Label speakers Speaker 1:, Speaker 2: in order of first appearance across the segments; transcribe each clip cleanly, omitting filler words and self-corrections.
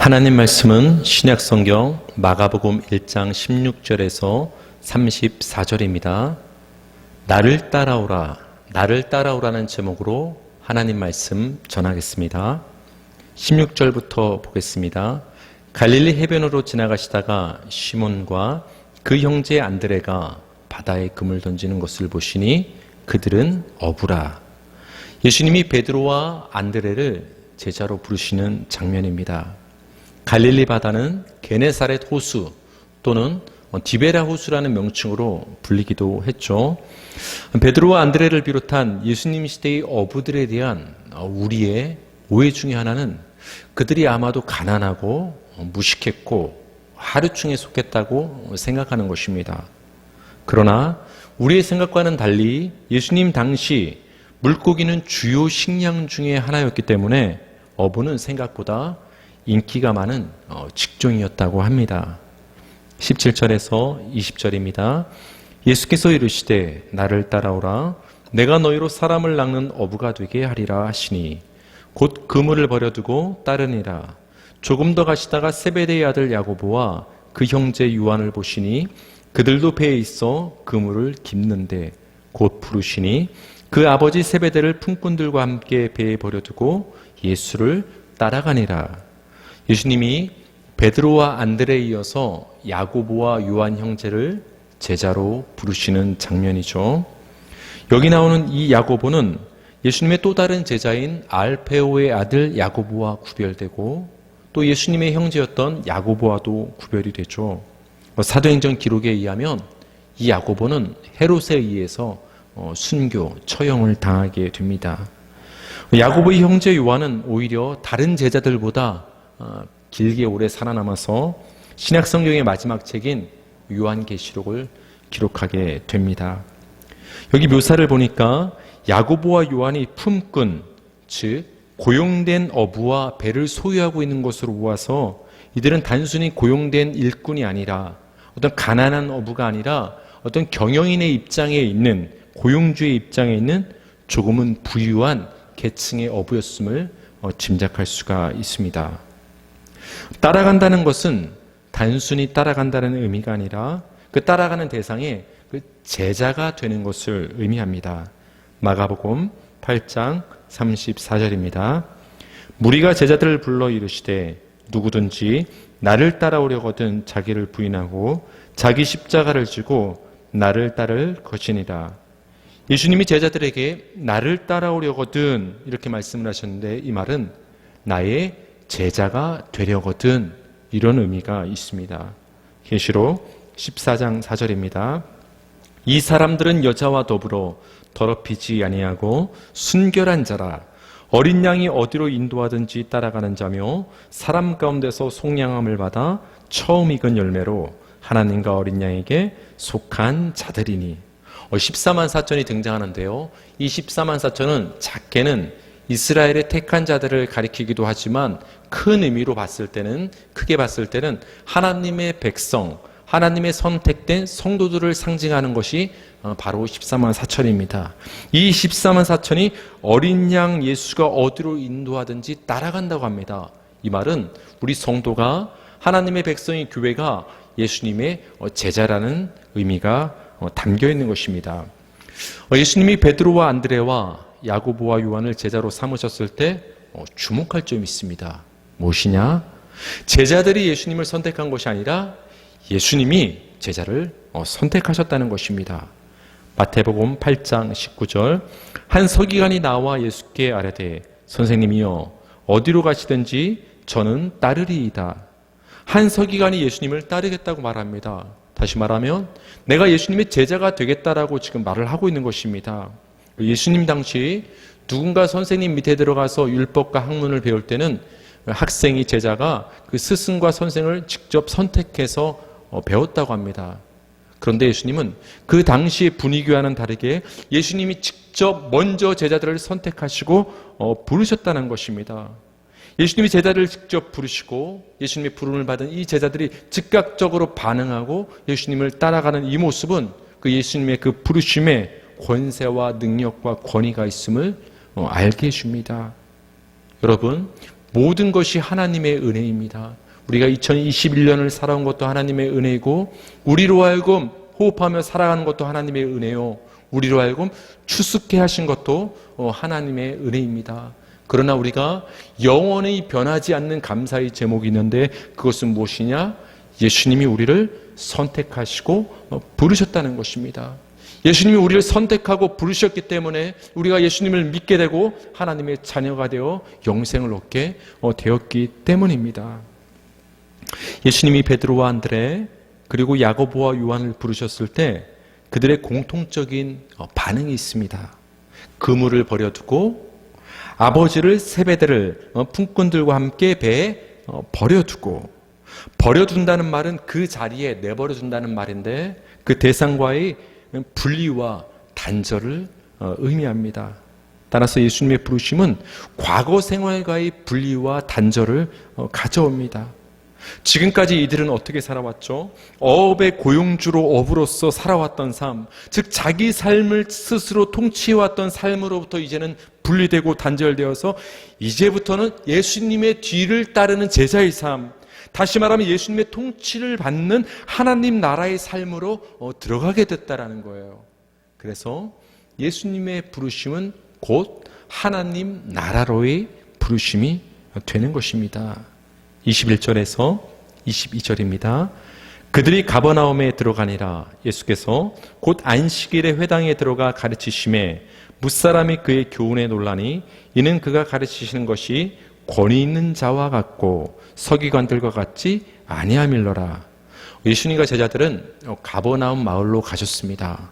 Speaker 1: 하나님 말씀은 신약성경 마가복음 1장 16절에서 34절입니다. 나를 따라오라, 나를 따라오라는 제목으로 하나님 말씀 전하겠습니다. 16절부터 보겠습니다. 갈릴리 해변으로 지나가시다가 시몬과 그 형제 안드레가 바다에 금을 던지는 것을 보시니 그들은 어부라. 예수님이 베드로와 안드레를 제자로 부르시는 장면입니다. 갈릴리 바다는 게네사렛 호수 또는 디베라 호수라는 명칭으로 불리기도 했죠. 베드로와 안드레를 비롯한 예수님 시대의 어부들에 대한 우리의 오해 중에 하나는 그들이 아마도 가난하고 무식했고 하류층에 속했다고 생각하는 것입니다. 그러나 우리의 생각과는 달리 예수님 당시 물고기는 주요 식량 중에 하나였기 때문에 어부는 생각보다 인기가 많은 직종이었다고 합니다. 17절에서 20절입니다. 예수께서 이르시되 나를 따라오라. 내가 너희로 사람을 낚는 어부가 되게 하리라 하시니 곧 그물을 버려두고 따르니라. 조금 더 가시다가 세베대의 아들 야고보와 그 형제 요한을 보시니 그들도 배에 있어 그물을 깁는데 곧 부르시니 그 아버지 세베대를 품꾼들과 함께 배에 버려두고 예수를 따라가니라. 예수님이 베드로와 안드레에 이어서 야고보와 요한 형제를 제자로 부르시는 장면이죠. 여기 나오는 이 야고보는 예수님의 또 다른 제자인 알페오의 아들 야고보와 구별되고 또 예수님의 형제였던 야고보와도 구별이 되죠. 사도행전 기록에 의하면 이 야고보는 헤롯에 의해서 순교, 처형을 당하게 됩니다. 야고보의 형제 요한은 오히려 다른 제자들보다 길게 오래 살아남아서 신약성경의 마지막 책인 요한계시록을 기록하게 됩니다. 여기 묘사를 보니까 야고보와 요한이 품꾼, 즉 고용된 어부와 배를 소유하고 있는 것으로 보아서 이들은 단순히 고용된 일꾼이 아니라 어떤 가난한 어부가 아니라 어떤 경영인의 입장에 있는, 고용주의 입장에 있는 조금은 부유한 계층의 어부였음을 짐작할 수가 있습니다. 따라간다는 것은 단순히 따라간다는 의미가 아니라 그 따라가는 대상에 그 제자가 되는 것을 의미합니다. 마가복음 8장 34절입니다. 무리가 제자들을 불러 이르시되 누구든지 나를 따라오려거든 자기를 부인하고 자기 십자가를 지고 나를 따를 것이니라. 예수님이 제자들에게 나를 따라오려거든 이렇게 말씀을 하셨는데 이 말은 나의 제자가 되려거든 이런 의미가 있습니다. 계시록 14장 4절입니다. 이 사람들은 여자와 더불어 더럽히지 아니하고 순결한 자라. 어린 양이 어디로 인도하든지 따라가는 자며 사람 가운데서 속량함을 받아 처음 익은 열매로 하나님과 어린 양에게 속한 자들이니. 14만 사천이 등장하는데요. 이 14만 사천은 작게는 이스라엘의 택한 자들을 가리키기도 하지만 큰 의미로 봤을 때는, 크게 봤을 때는 하나님의 백성, 하나님의 선택된 성도들을 상징하는 것이 바로 14만 사천입니다. 이 14만 사천이 어린 양 예수가 어디로 인도하든지 따라간다고 합니다. 이 말은 우리 성도가, 하나님의 백성의 교회가 예수님의 제자라는 의미가 담겨 있는 것입니다. 예수님이 베드로와 안드레와 야고보와 요한을 제자로 삼으셨을 때 주목할 점이 있습니다. 무엇이냐? 제자들이 예수님을 선택한 것이 아니라 예수님이 제자를 선택하셨다는 것입니다. 마태복음 8장 19절 한 서기관이 나와 예수께 아뢰되 선생님이여 어디로 가시든지 저는 따르리이다. 한 서기관이 예수님을 따르겠다고 말합니다. 다시 말하면 내가 예수님의 제자가 되겠다라고 지금 말을 하고 있는 것입니다. 예수님 당시 누군가 선생님 밑에 들어가서 율법과 학문을 배울 때는 학생이, 제자가 그 스승과 선생을 직접 선택해서 배웠다고 합니다. 그런데 예수님은 그 당시의 분위기와는 다르게 예수님이 직접 먼저 제자들을 선택하시고 부르셨다는 것입니다. 예수님이 제자들을 직접 부르시고 예수님의 부름을 받은 이 제자들이 즉각적으로 반응하고 예수님을 따라가는 이 모습은 그 예수님의 그 부르심에 권세와 능력과 권위가 있음을 알게 해줍니다. 여러분, 모든 것이 하나님의 은혜입니다. 우리가 2021년을 살아온 것도 하나님의 은혜이고 우리로 하여금 호흡하며 살아가는 것도 하나님의 은혜요, 우리로 하여금 추수케 하신 것도 하나님의 은혜입니다. 그러나 우리가 영원히 변하지 않는 감사의 제목이 있는데 그것은 무엇이냐? 예수님이 우리를 선택하시고 부르셨다는 것입니다. 예수님이 우리를 선택하고 부르셨기 때문에 우리가 예수님을 믿게 되고 하나님의 자녀가 되어 영생을 얻게 되었기 때문입니다. 예수님이 베드로와 안드레 그리고 야고보와 요한을 부르셨을 때 그들의 공통적인 반응이 있습니다. 그물을 버려두고 아버지를 세베대를 품꾼들과 함께 배에 버려둔다는 말은 그 자리에 내버려둔다는 말인데 그 대상과의 분리와 단절을 의미합니다. 따라서 예수님의 부르심은 과거 생활과의 분리와 단절을 가져옵니다. 지금까지 이들은 어떻게 살아왔죠? 어업의 고용주로 업으로서 살아왔던 삶, 즉 자기 삶을 스스로 통치해왔던 삶으로부터 이제는 분리되고 단절되어서 이제부터는 예수님의 뒤를 따르는 제자의 삶, 다시 말하면 예수님의 통치를 받는 하나님 나라의 삶으로 들어가게 됐다라는 거예요. 그래서 예수님의 부르심은 곧 하나님 나라로의 부르심이 되는 것입니다. 21절에서 22절입니다. 그들이 가버나움에 들어가니라. 예수께서 곧 안식일에 회당에 들어가 가르치심에 뭇사람이 그의 교훈에 놀라니 이는 그가 가르치시는 것이 권위 있는 자와 같고 서기관들과 같지 아니함일러라. 예수님과 제자들은 가버나움 마을로 가셨습니다.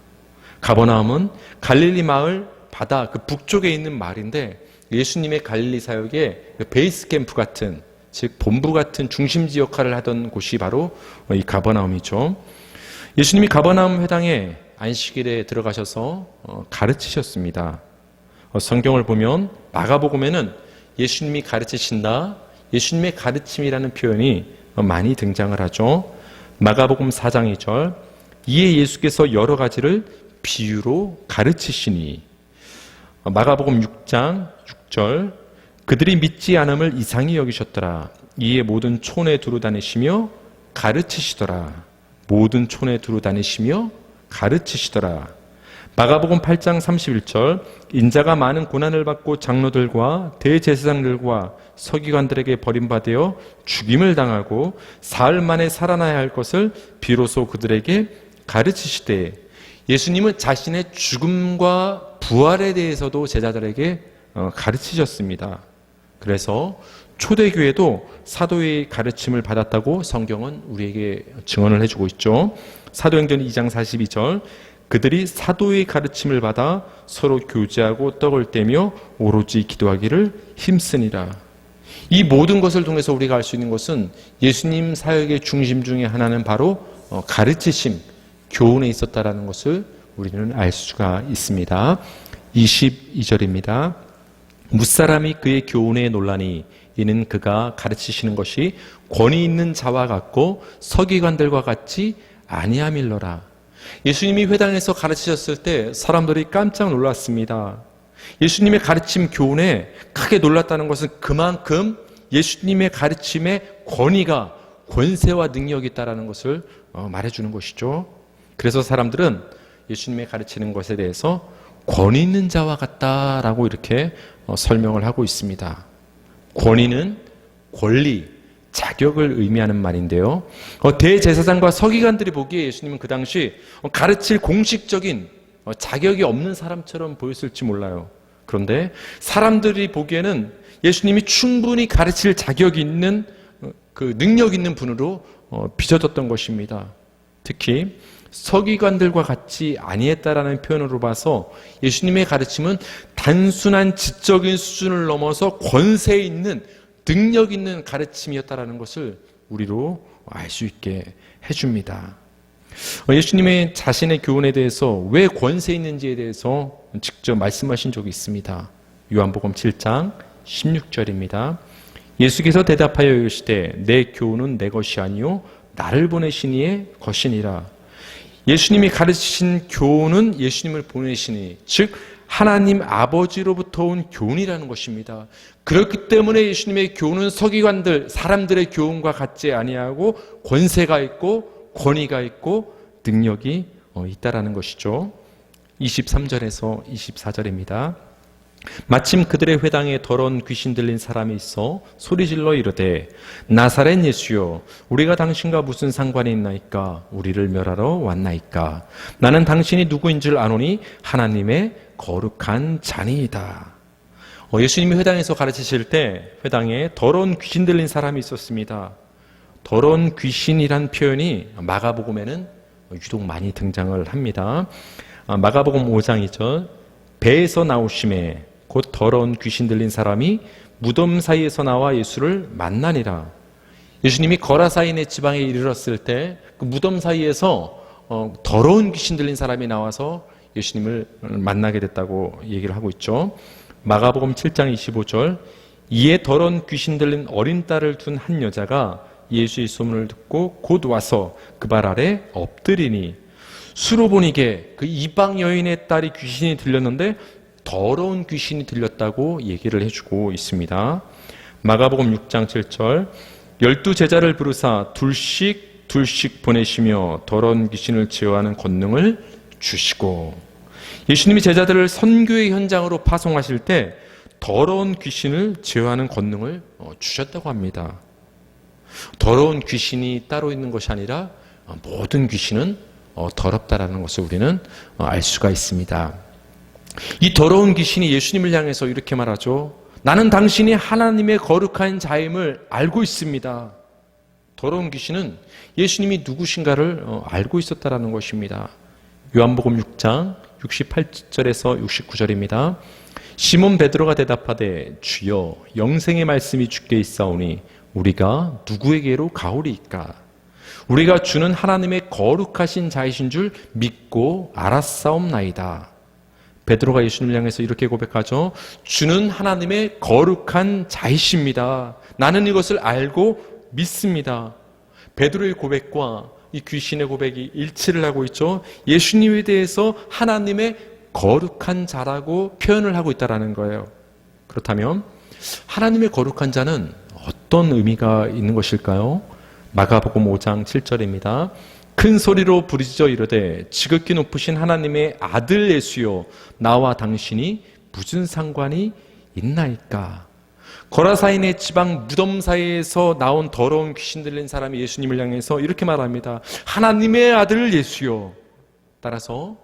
Speaker 1: 가버나움은 갈릴리 마을 바다 그 북쪽에 있는 마을인데 예수님의 갈릴리 사역의 베이스 캠프 같은, 즉 본부 같은 중심지 역할을 하던 곳이 바로 이 가버나움이죠. 예수님이 가버나움 회당에 안식일에 들어가셔서 가르치셨습니다. 성경을 보면 마가복음에는 예수님이 가르치신다, 예수님의 가르침이라는 표현이 많이 등장을 하죠. 마가복음 4장 2절, 이에 예수께서 여러 가지를 비유로 가르치시니. 마가복음 6장 6절, 그들이 믿지 않음을 이상히 여기셨더라. 이에 모든 촌에 두루 다니시며 가르치시더라. 모든 촌에 두루 다니시며 가르치시더라. 마가복음 8장 31절, 인자가 많은 고난을 받고 장로들과 대제사장들과 서기관들에게 버림받아 죽임을 당하고 사흘 만에 살아나야 할 것을 비로소 그들에게 가르치시되, 예수님은 자신의 죽음과 부활에 대해서도 제자들에게 가르치셨습니다. 그래서 초대교회도 사도의 가르침을 받았다고 성경은 우리에게 증언을 해주고 있죠. 사도행전 2장 42절, 그들이 사도의 가르침을 받아 서로 교제하고 떡을 떼며 오로지 기도하기를 힘쓰니라. 이 모든 것을 통해서 우리가 알 수 있는 것은 예수님 사역의 중심 중에 하나는 바로 가르치심, 교훈에 있었다라는 것을 우리는 알 수가 있습니다. 22절입니다. 뭇사람이 그의 교훈에 놀라니 이는 그가 가르치시는 것이 권위 있는 자와 같고 서기관들과 같지 아니함일러라. 예수님이 회당에서 가르치셨을 때 사람들이 깜짝 놀랐습니다. 예수님의 가르침 교훈에 크게 놀랐다는 것은 그만큼 예수님의 가르침에 권위가, 권세와 능력이 있다는 것을 말해주는 것이죠. 그래서 사람들은 예수님의 가르치는 것에 대해서 권위 있는 자와 같다라고 이렇게 설명을 하고 있습니다. 권위는 권리, 자격을 의미하는 말인데요. 대제사장과 서기관들이 보기에 예수님은 그 당시 가르칠 공식적인 자격이 없는 사람처럼 보였을지 몰라요. 그런데 사람들이 보기에는 예수님이 충분히 가르칠 자격이 있는 그 능력 있는 분으로 빚어졌던 것입니다. 특히 서기관들과 같이 아니했다라는 표현으로 봐서 예수님의 가르침은 단순한 지적인 수준을 넘어서 권세 있는, 능력 있는 가르침이었다라는 것을 우리로 알 수 있게 해줍니다. 예수님의 자신의 교훈에 대해서 왜 권세 있는지에 대해서 직접 말씀하신 적이 있습니다. 요한복음 7장 16절입니다. 예수께서 대답하여 이르시되 내 교훈은 내 것이 아니요 나를 보내신 이의 것이니라. 예수님이 가르치신 교훈은 예수님을 보내시니, 즉 하나님 아버지로부터 온 교훈이라는 것입니다. 그렇기 때문에 예수님의 교훈은 서기관들, 사람들의 교훈과 같지 아니하고 권세가 있고 권위가 있고 능력이 있다라는 것이죠. 23절에서 24절입니다. 마침 그들의 회당에 더러운 귀신 들린 사람이 있어 소리질러 이르되 나사렛 예수여 우리가 당신과 무슨 상관이 있나이까? 우리를 멸하러 왔나이까? 나는 당신이 누구인 줄 아노니 하나님의 거룩한 자니이다. 예수님이 회당에서 가르치실 때 회당에 더러운 귀신 들린 사람이 있었습니다. 더러운 귀신이란 표현이 마가복음에는 유독 많이 등장을 합니다. 마가복음 5장이죠. 배에서 나오심에 곧 더러운 귀신 들린 사람이 무덤 사이에서 나와 예수를 만나니라. 예수님이 거라사인의 지방에 이르렀을 때 그 무덤 사이에서 더러운 귀신 들린 사람이 나와서 예수님을 만나게 됐다고 얘기를 하고 있죠. 마가복음 7장 25절 이에 더러운 귀신 들린 어린 딸을 둔 한 여자가 예수의 소문을 듣고 곧 와서 그 발 아래 엎드리니 수로보니게 그 이방 여인의 딸이 귀신이 들렸는데 더러운 귀신이 들렸다고 얘기를 해주고 있습니다. 마가복음 6장 7절 12 제자를 부르사 둘씩 보내시며 더러운 귀신을 제어하는 권능을 주시고 예수님이 제자들을 선교의 현장으로 파송하실 때 더러운 귀신을 제어하는 권능을 주셨다고 합니다. 더러운 귀신이 따로 있는 것이 아니라 모든 귀신은 더럽다라는 것을 우리는 알 수가 있습니다. 이 더러운 귀신이 예수님을 향해서 이렇게 말하죠. 나는 당신이 하나님의 거룩한 자임을 알고 있습니다. 더러운 귀신은 예수님이 누구신가를 알고 있었다라는 것입니다. 요한복음 6장 68절에서 69절입니다. 시몬 베드로가 대답하되 주여 영생의 말씀이 주께 있사오니 우리가 누구에게로 가오리이까? 우리가 주는 하나님의 거룩하신 자이신 줄 믿고 알았사옵나이다. 베드로가 예수님을 향해서 이렇게 고백하죠. 주는 하나님의 거룩한 자이십니다. 나는 이것을 알고 믿습니다. 베드로의 고백과 이 귀신의 고백이 일치를 하고 있죠. 예수님에 대해서 하나님의 거룩한 자라고 표현을 하고 있다는 거예요. 그렇다면 하나님의 거룩한 자는 어떤 의미가 있는 것일까요? 마가복음 5장 7절입니다. 큰 소리로 부르짖어 이르되 지극히 높으신 하나님의 아들 예수여 나와 당신이 무슨 상관이 있나이까? 거라사인의 지방 무덤 사이에서 나온 더러운 귀신 들린 사람이 예수님을 향해서 이렇게 말합니다. 하나님의 아들 예수여. 따라서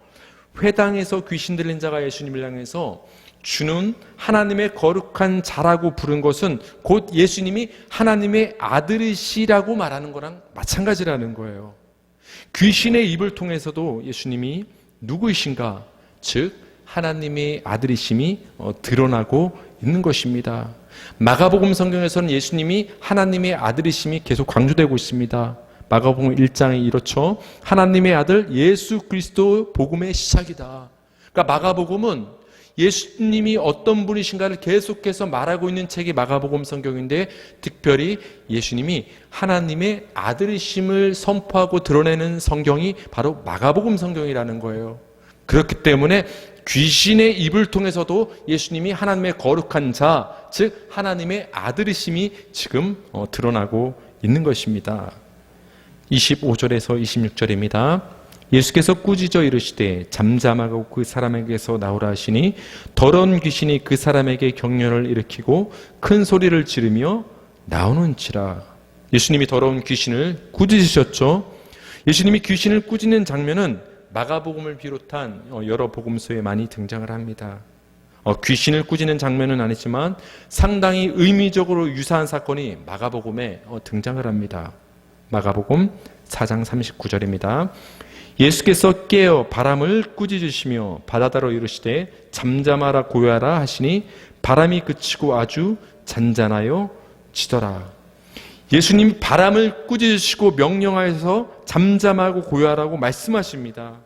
Speaker 1: 회당에서 귀신 들린 자가 예수님을 향해서 주는 하나님의 거룩한 자라고 부른 것은 곧 예수님이 하나님의 아들이시라고 말하는 거랑 마찬가지라는 거예요. 귀신의 입을 통해서도 예수님이 누구이신가, 즉 하나님의 아들이심이 드러나고 있는 것입니다. 마가복음 성경에서는 예수님이 하나님의 아들이심이 계속 강조되고 있습니다. 마가복음 1장에 이렇죠. 하나님의 아들 예수 그리스도 복음의 시작이다. 그러니까 마가복음은 예수님이 어떤 분이신가를 계속해서 말하고 있는 책이 마가복음 성경인데 특별히 예수님이 하나님의 아들이심을 선포하고 드러내는 성경이 바로 마가복음 성경이라는 거예요. 그렇기 때문에 귀신의 입을 통해서도 예수님이 하나님의 거룩한 자, 즉 하나님의 아들이심이 지금 드러나고 있는 것입니다. 25절에서 26절입니다. 예수께서 꾸짖어 이르시되 잠잠하고 그 사람에게서 나오라 하시니 더러운 귀신이 그 사람에게 경련을 일으키고 큰 소리를 지르며 나오는지라. 예수님이 더러운 귀신을 꾸짖으셨죠. 예수님이 귀신을 꾸짖는 장면은 마가복음을 비롯한 여러 복음서에 많이 등장을 합니다. 귀신을 꾸짖는 장면은 아니지만 상당히 의미적으로 유사한 사건이 마가복음에 등장을 합니다. 마가복음 4장 39절입니다. 예수께서 깨어 바람을 꾸짖으시며 바다더러 이르시되 잠잠하라 고요하라 하시니 바람이 그치고 아주 잔잔하여 지더라. 예수님이 바람을 꾸짖으시고 명령하여서 잠잠하고 고요하라고 말씀하십니다.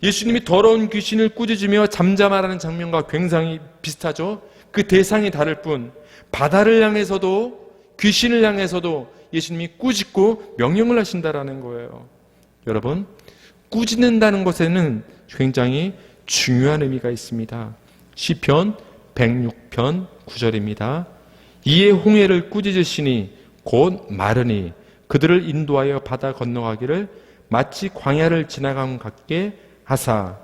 Speaker 1: 예수님이 더러운 귀신을 꾸짖으며 잠잠하라는 장면과 굉장히 비슷하죠. 그 대상이 다를 뿐 바다를 향해서도 귀신을 향해서도 예수님이 꾸짖고 명령을 하신다라는 거예요. 여러분, 꾸짖는다는 것에는 굉장히
Speaker 2: 중요한 의미가 있습니다. 시편 106편 9절입니다. 이에 홍해를 꾸짖으시니 곧 마르니 그들을 인도하여 바다 건너가기를 마치 광야를 지나감 같게 하사.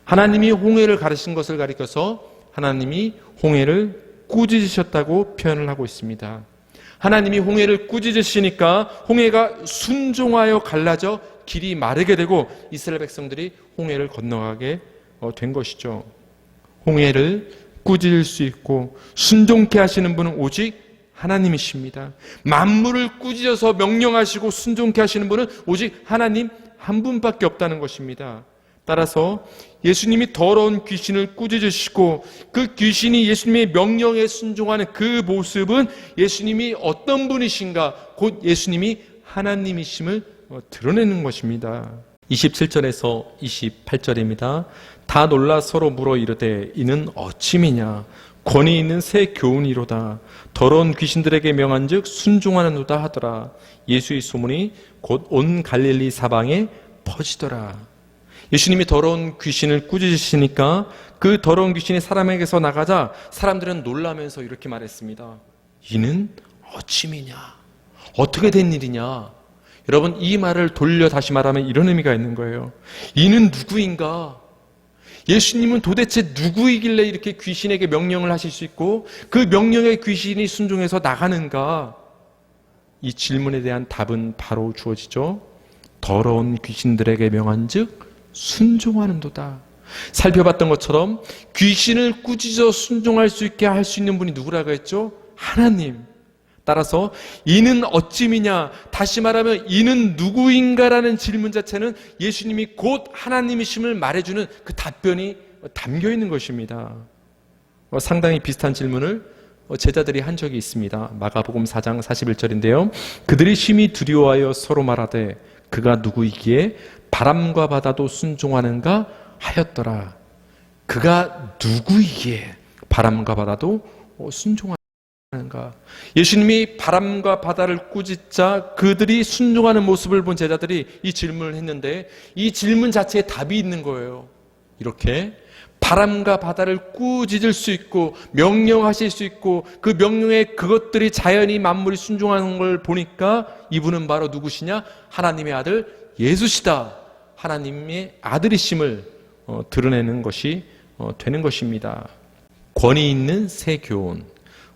Speaker 2: 하나님이 홍해를 가르친 것을 가리켜서 하나님이 홍해를 꾸짖으셨다고 표현을 하고 있습니다. 하나님이 홍해를 꾸짖으시니까 홍해가 순종하여 갈라져 길이 마르게 되고 이스라엘 백성들이 홍해를 건너가게 된 것이죠. 홍해를 꾸짖을 수 있고 순종케 하시는 분은 오직 하나님이십니다. 만물을 꾸짖어서 명령하시고 순종케 하시는 분은 오직 하나님 한 분밖에 없다는 것입니다. 따라서 예수님이 더러운 귀신을 꾸짖으시고 그 귀신이 예수님의 명령에 순종하는 그 모습은 예수님이 어떤 분이신가, 곧 예수님이 하나님이심을 드러내는 것입니다. 27절에서 28절입니다. 다 놀라 서로 물어 이르되 이는 어찌미냐 권위 있는 새 교훈이로다. 더러운 귀신들에게 명한즉 순종하는도다 하더라. 예수의 소문이 곧 온 갈릴리 사방에 퍼지더라. 예수님이 더러운 귀신을 꾸짖으시니까 그 더러운 귀신이 사람에게서 나가자 사람들은 놀라면서 이렇게 말했습니다. 이는 어찌미냐? 어떻게 된 일이냐? 여러분, 이 말을 돌려 다시 말하면 이런 의미가 있는 거예요. 이는 누구인가? 예수님은 도대체 누구이길래 이렇게 귀신에게 명령을 하실 수 있고 그 명령에 귀신이 순종해서 나가는가? 이 질문에 대한 답은 바로 주어지죠. 더러운 귀신들에게 명한즉 순종하는도다. 살펴봤던 것처럼 귀신을 꾸짖어 순종할 수 있게 할 수 있는 분이 누구라고 했죠? 하나님. 따라서 이는 어찌미냐, 다시 말하면 이는 누구인가라는 질문 자체는 예수님이 곧 하나님이심을 말해주는 그 답변이 담겨 있는 것입니다. 상당히 비슷한 질문을 제자들이 한 적이 있습니다. 마가복음 4장 41절인데요. 그들이 심히 두려워하여 서로 말하되 그가 누구이기에 바람과 바다도 순종하는가 하였더라. 그가 누구이기에 바람과 바다도 순종하는가. 예수님이 바람과 바다를 꾸짖자 그들이 순종하는 모습을 본 제자들이 이 질문을 했는데 이 질문 자체에 답이 있는 거예요. 이렇게 바람과 바다를 꾸짖을 수 있고 명령하실 수 있고 그 명령에 그것들이 자연히 만물이 순종하는 걸 보니까 이분은 바로 누구시냐? 하나님의 아들 예수시다. 하나님의 아들이심을 드러내는 것이 되는 것입니다. 권위 있는 새 교훈.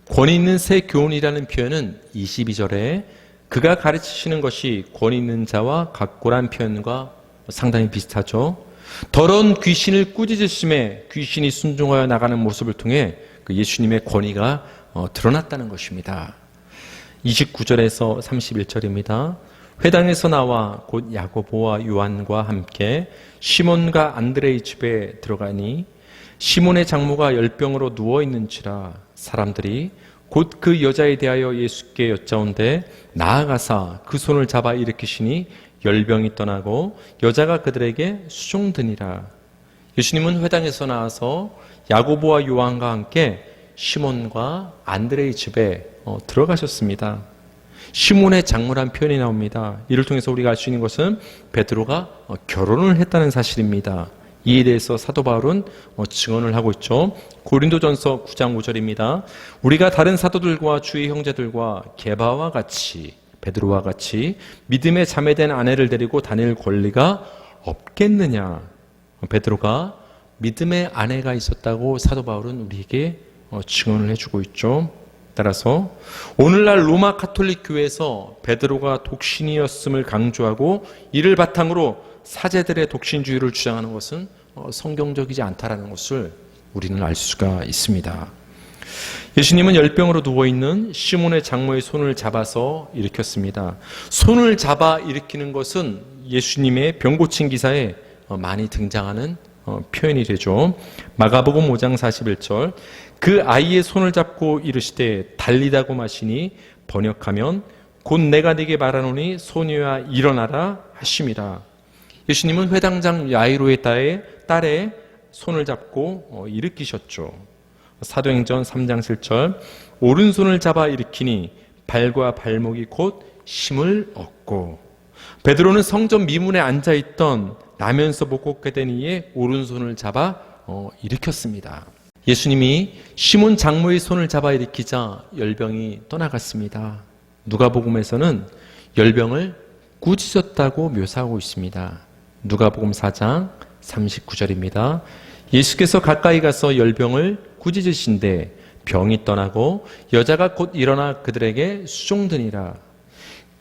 Speaker 2: 권위 있는 새 교훈이라는 표현은 22절에 그가 가르치시는 것이 권위 있는 자와 같고란 표현과 상당히 비슷하죠. 더러운 귀신을 꾸짖으심에 귀신이 순종하여 나가는 모습을 통해 그 예수님의 권위가 드러났다는 것입니다. 29절에서 31절입니다. 회당에서 나와 곧 야고보와 요한과 함께 시몬과 안드레의 집에 들어가니 시몬의 장모가 열병으로 누워있는지라 사람들이 곧 그 여자에 대하여 예수께 여짜온데 나아가사 그 손을 잡아 일으키시니 열병이 떠나고 여자가 그들에게 수종드니라. 예수님은 회당에서 나와서 야고보와 요한과 함께 시몬과 안드레의 집에 들어가셨습니다. 시몬의 장모란 표현이 나옵니다. 이를 통해서 우리가 알 수 있는 것은 베드로가 결혼을 했다는 사실입니다. 이에 대해서 사도 바울은 증언을 하고 있죠. 고린도전서 9장 5절입니다. 우리가 다른 사도들과 주의 형제들과 게바와 같이 베드로와 같이 믿음에 자매된 아내를 데리고 다닐 권리가 없겠느냐. 베드로가 믿음의 아내가 있었다고 사도 바울은 우리에게 증언을 해주고 있죠. 따라서 오늘날 로마 가톨릭 교회에서 베드로가 독신이었음을 강조하고 이를 바탕으로 사제들의 독신주의를 주장하는 것은 성경적이지 않다라는 것을 우리는 알 수가 있습니다. 예수님은 열병으로 누워있는 시몬의 장모의 손을 잡아서 일으켰습니다. 손을 잡아 일으키는 것은 예수님의 병 고친 기사에 많이 등장하는 표현이 되죠. 마가복음 5장 41절 그 아이의 손을 잡고 이르시되 달리다고 마시니 번역하면 곧 내가 네게 말하노니 소녀야 일어나라 하심이라. 예수님은 회당장 야이로의 딸의 손을 잡고 일으키셨죠. 사도행전 3장 7절 오른손을 잡아 일으키니 발과 발목이 곧 힘을 얻고. 베드로는 성전 미문에 앉아있던 나면서 못 걷게 된 이에 오른손을 잡아
Speaker 1: 일으켰습니다. 예수님이 시몬 장모의 손을 잡아 일으키자 열병이 떠나갔습니다. 누가복음에서는 열병을 꾸짖었다고 묘사하고 있습니다. 누가복음 4장 39절입니다. 예수께서 가까이 가서 열병을 꾸짖으신데 병이 떠나고 여자가 곧 일어나 그들에게 수종드니라.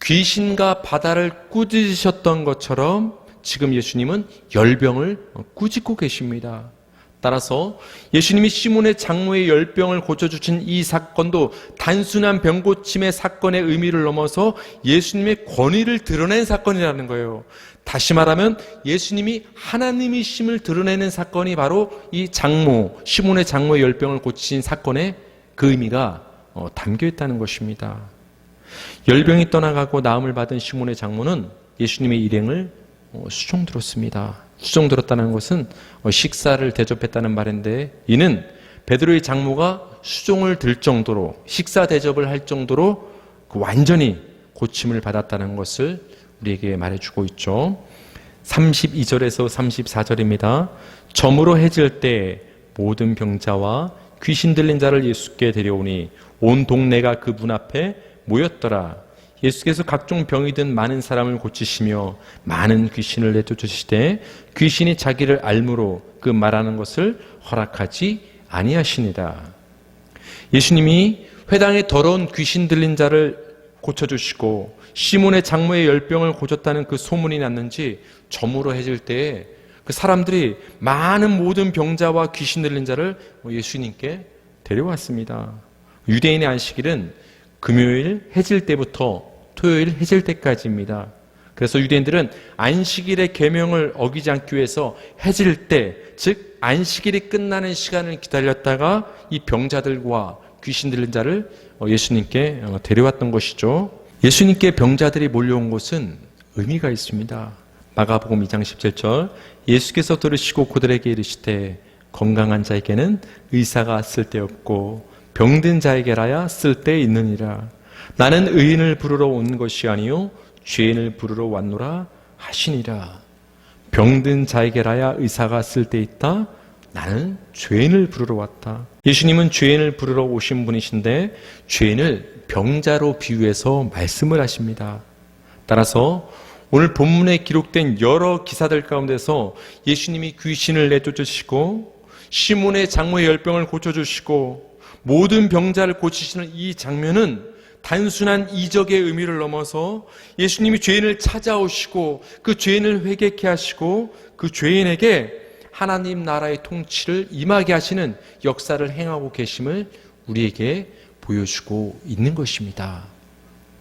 Speaker 1: 귀신과 바다를 꾸짖으셨던 것처럼 지금 예수님은 열병을 꾸짖고 계십니다. 따라서 예수님이 시몬의 장모의 열병을 고쳐주신 이 사건도 단순한 병고침의 사건의 의미를 넘어서 예수님의 권위를 드러낸 사건이라는 거예요. 다시 말하면 예수님이 하나님이심을 드러내는 사건이 바로 이 시몬의 장모의 열병을 고치신 사건의 그 의미가 담겨 있다는 것입니다. 열병이 떠나가고 나음을 받은 시몬의 장모는 예수님의 일행을 수종들었습니다. 수종들었다는 것은 식사를 대접했다는 말인데, 이는 베드로의 장모가 수종을 들 정도로, 식사 대접을 할 정도로 완전히 고침을 받았다는 것을 우리에게 말해주고 있죠. 32절에서 34절입니다. 저물어 해질 때 모든 병자와 귀신 들린 자를 예수께 데려오니 온 동네가 그 문 앞에 모였더라. 예수께서 각종 병이 든 많은 사람을 고치시며 많은 귀신을 내쫓으시되 귀신이 자기를 알므로 그 말하는 것을 허락하지 아니하시니라. 예수님이 회당에 더러운 귀신 들린 자를 고쳐주시고 시몬의 장모의 열병을 고쳤다는 그 소문이 났는지 저물어 해질 때에 그 사람들이 많은 모든 병자와 귀신 들린 자를 예수님께 데려왔습니다. 유대인의 안식일은 금요일 해질 때부터 토요일 해질 때까지입니다. 그래서 유대인들은 안식일의 계명을 어기지 않기 위해서 해질 때, 즉 안식일이 끝나는 시간을 기다렸다가 이 병자들과 귀신 들린 자를 예수님께 데려왔던 것이죠. 예수님께 병자들이 몰려온 곳은 의미가 있습니다. 마가복음 2장 17절, 예수께서 들으시고 그들에게 이르시되 건강한 자에게는 의사가 쓸데없고 병든 자에게라야 쓸데 있느니라. 나는 의인을 부르러 온 것이 아니요 죄인을 부르러 왔노라 하시니라. 병든 자에게라야 의사가 쓸데 있다. 나는 죄인을 부르러 왔다. 예수님은 죄인을 부르러 오신 분이신데 죄인을 병자로 비유해서 말씀을 하십니다. 따라서 오늘 본문에 기록된 여러 기사들 가운데서 예수님이 귀신을 내쫓으시고 시몬의 장모의 열병을 고쳐주시고 모든 병자를 고치시는 이 장면은 단순한 이적의 의미를 넘어서 예수님이 죄인을 찾아오시고 그 죄인을 회개케 하시고 그 죄인에게 하나님 나라의 통치를 임하게 하시는 역사를 행하고 계심을 우리에게 보여주고 있는 것입니다.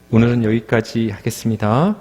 Speaker 1: 오늘은 여기까지 하겠습니다.